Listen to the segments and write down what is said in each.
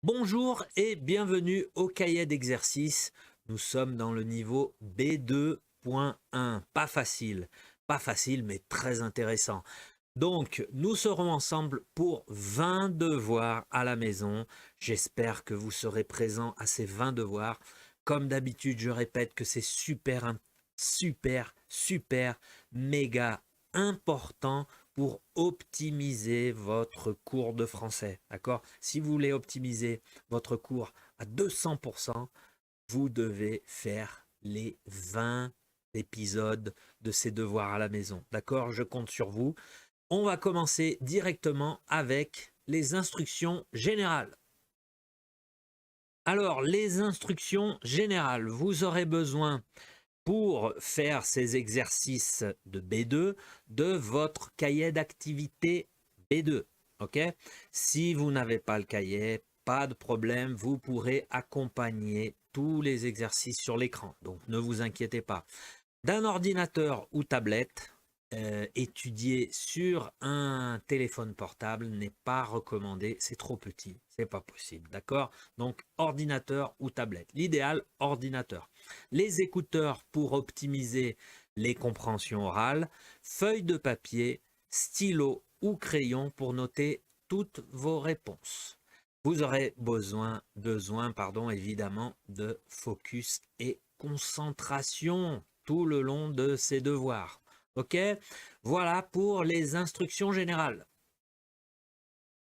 Bonjour et bienvenue au cahier d'exercice. Nous sommes dans le niveau B2.1. Pas facile mais très intéressant. Donc nous serons ensemble pour 20 devoirs à la maison. J'espère que vous serez présents à ces 20 devoirs. Comme d'habitude, je répète que c'est super, méga important pour optimiser votre cours de français. D'accord? Si vous voulez optimiser votre cours à 200%, vous devez faire les 20 épisodes de ces devoirs à la maison. D'accord? Je compte sur vous. On va commencer directement avec les instructions générales. Alors, les instructions générales, vous aurez besoin pour faire ces exercices de B2 de votre cahier d'activité B2. Ok? Si vous n'avez pas le cahier, pas de problème, vous pourrez accompagner tous les exercices sur l'écran. Donc ne vous inquiétez pas. D'un ordinateur ou tablette, étudier sur un téléphone portable n'est pas recommandé, c'est trop petit, c'est pas possible, d'accord? Donc ordinateur ou tablette. L'idéal, ordinateur. Les écouteurs pour optimiser les compréhensions orales, feuille de papier, stylo ou crayon pour noter toutes vos réponses. Vous aurez besoin évidemment de focus et concentration tout le long de ces devoirs. Ok? Voilà pour les instructions générales.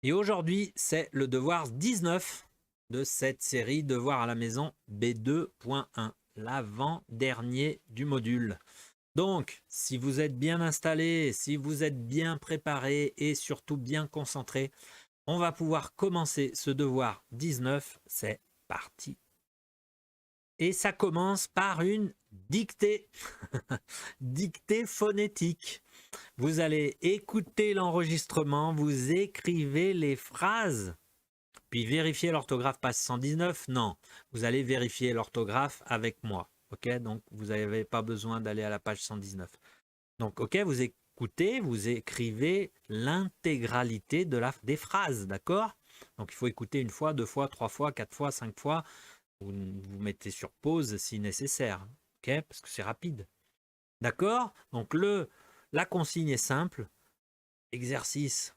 Et aujourd'hui, c'est le devoir 19 de cette série Devoirs à la maison B2.1, l'avant-dernier du module. Donc, si vous êtes bien installé, si vous êtes bien préparé et surtout bien concentré, on va pouvoir commencer ce devoir 19. C'est parti. Et ça commence par une dictée, dictée phonétique. Vous allez écouter l'enregistrement, vous écrivez les phrases, puis vérifier l'orthographe page 119. Non, vous allez vérifier l'orthographe avec moi. Ok, donc vous n'avez pas besoin d'aller à la page 119. Donc, ok, vous écoutez, vous écrivez l'intégralité des phrases, d'accord? Donc, il faut écouter une fois, deux fois, trois fois, quatre fois, cinq fois. Vous mettez sur pause si nécessaire, ok? Parce que c'est rapide. D'accord? Donc la consigne est simple. Exercice,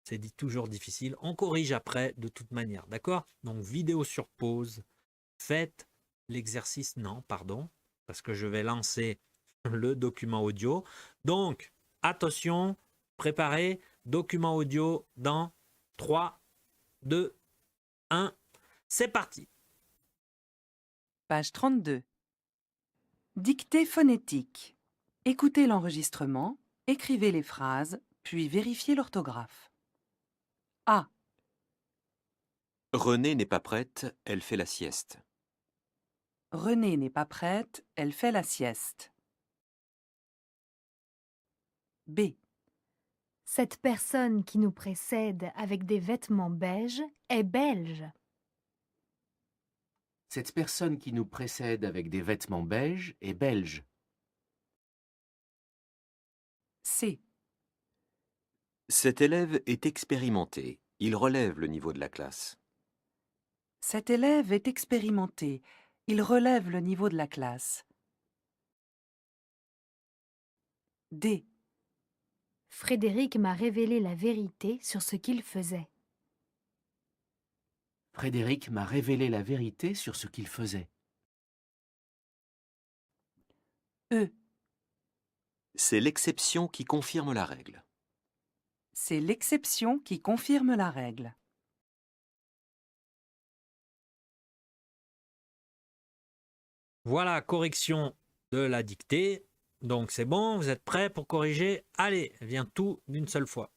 c'est dit toujours difficile. On corrige après de toute manière. D'accord? Donc vidéo sur pause. Faites l'exercice. Non, pardon. Parce que je vais lancer le document audio. Donc, attention, préparez. Document audio dans 3, 2, 1. C'est parti. Page 32. Dictée phonétique. Écoutez l'enregistrement, écrivez les phrases, puis vérifiez l'orthographe. A. Renée n'est pas prête, elle fait la sieste. Renée n'est pas prête, elle fait la sieste. B. Cette personne qui nous précède avec des vêtements beiges est belge. Cette personne qui nous précède avec des vêtements beiges est belge. C. Cet élève est expérimenté, il relève le niveau de la classe. Cet élève est expérimenté. Il relève le niveau de la classe. D. Frédéric m'a révélé la vérité sur ce qu'il faisait. Frédéric m'a révélé la vérité sur ce qu'il faisait. E. C'est l'exception qui confirme la règle. C'est l'exception qui confirme la règle. Voilà, correction de la dictée. Donc c'est bon, vous êtes prêts pour corriger? Allez, vient tout d'une seule fois.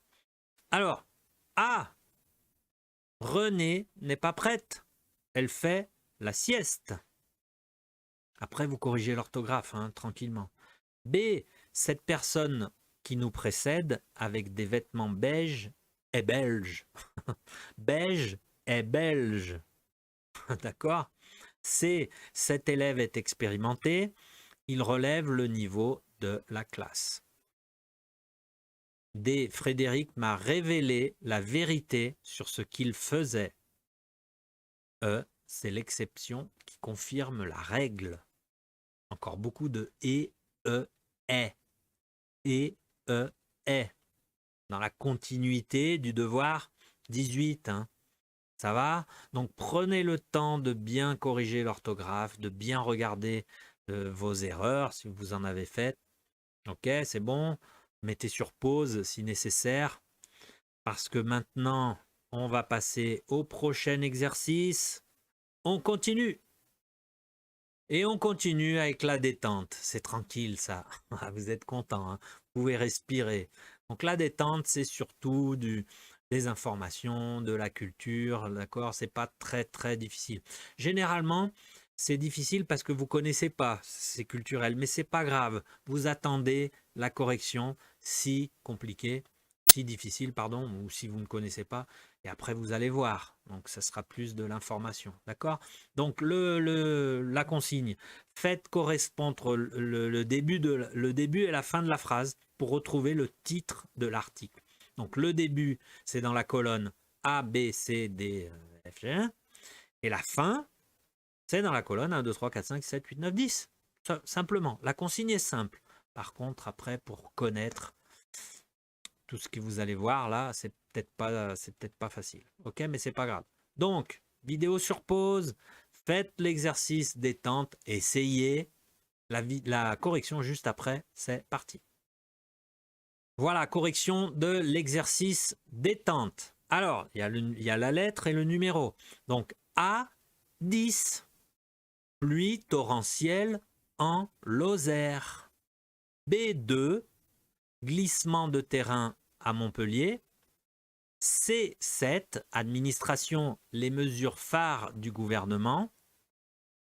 Alors, A. Renée n'est pas prête. Elle fait la sieste. Après, vous corrigez l'orthographe, hein, tranquillement. B. Cette personne qui nous précède avec des vêtements beiges est belge. Beige est belge. D'accord? C. Cet élève est expérimenté. Il relève le niveau de la classe. D. Frédéric m'a révélé la vérité sur ce qu'il faisait. E, c'est l'exception qui confirme la règle. Encore beaucoup de et, est. Et, est. Dans la continuité du devoir 18. Hein. Ça va? Donc prenez le temps de bien corriger l'orthographe, de bien regarder vos erreurs si vous en avez faites. Ok, c'est bon. Mettez sur pause si nécessaire. Parce que maintenant, on va passer au prochain exercice. On continue. Et on continue avec la détente. C'est tranquille ça. Vous êtes content. Hein? Vous pouvez respirer. Donc la détente, c'est surtout des informations, de la culture. D'accord? C'est pas très très difficile. Généralement, c'est difficile parce que vous connaissez pas. C'est culturel. Mais c'est pas grave. Vous attendez la correction si compliquée, si difficile, pardon, ou si vous ne connaissez pas. Et après, vous allez voir. Donc, ça sera plus de l'information. D'accord? Donc, la consigne. Faites correspondre le début et la fin de la phrase pour retrouver le titre de l'article. Donc, le début, c'est dans la colonne A, B, C, D, F, G. Et la fin, c'est dans la colonne 1, 2, 3, 4, 5, 7, 8, 9, 10. Simplement. La consigne est simple. Par contre, après, pour connaître tout ce que vous allez voir là, c'est peut-être pas facile. Ok, mais c'est pas grave. Donc, vidéo sur pause, faites l'exercice détente, essayez la correction juste après, c'est parti. Voilà, correction de l'exercice détente. Alors, il y a la lettre et le numéro. Donc, A10, pluie torrentielle en Lozère. B2, glissement de terrain à Montpellier. C7, administration, les mesures phares du gouvernement.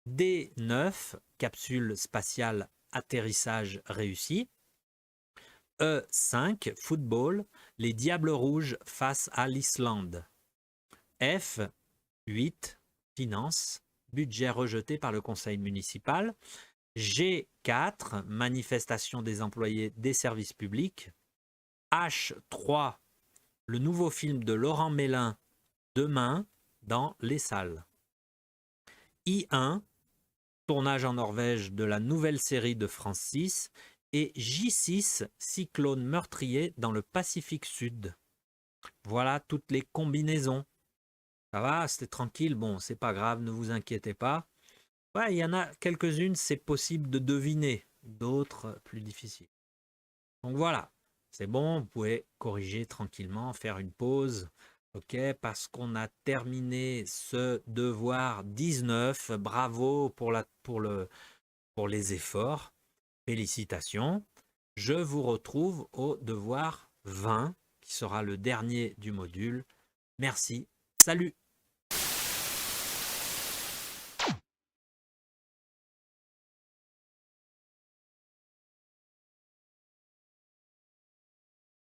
D9, capsule spatiale, atterrissage réussi. E5, football, les Diables Rouges face à l'Islande. F8, finance, budget rejeté par le conseil municipal. G4, manifestation des employés des services publics. H3, le nouveau film de Laurent Mélin, demain, dans les salles. I1, tournage en Norvège de la nouvelle série de France 6. Et J6, cyclone meurtrier dans le Pacifique Sud. Voilà toutes les combinaisons. Ça va, c'était tranquille. Bon, c'est pas grave, ne vous inquiétez pas. Ouais, il y en a quelques-unes, c'est possible de deviner. D'autres, plus difficiles. Donc voilà, c'est bon, vous pouvez corriger tranquillement, faire une pause. Ok, parce qu'on a terminé ce devoir 19. Bravo pour les efforts. Félicitations. Je vous retrouve au devoir 20, qui sera le dernier du module. Merci. Salut!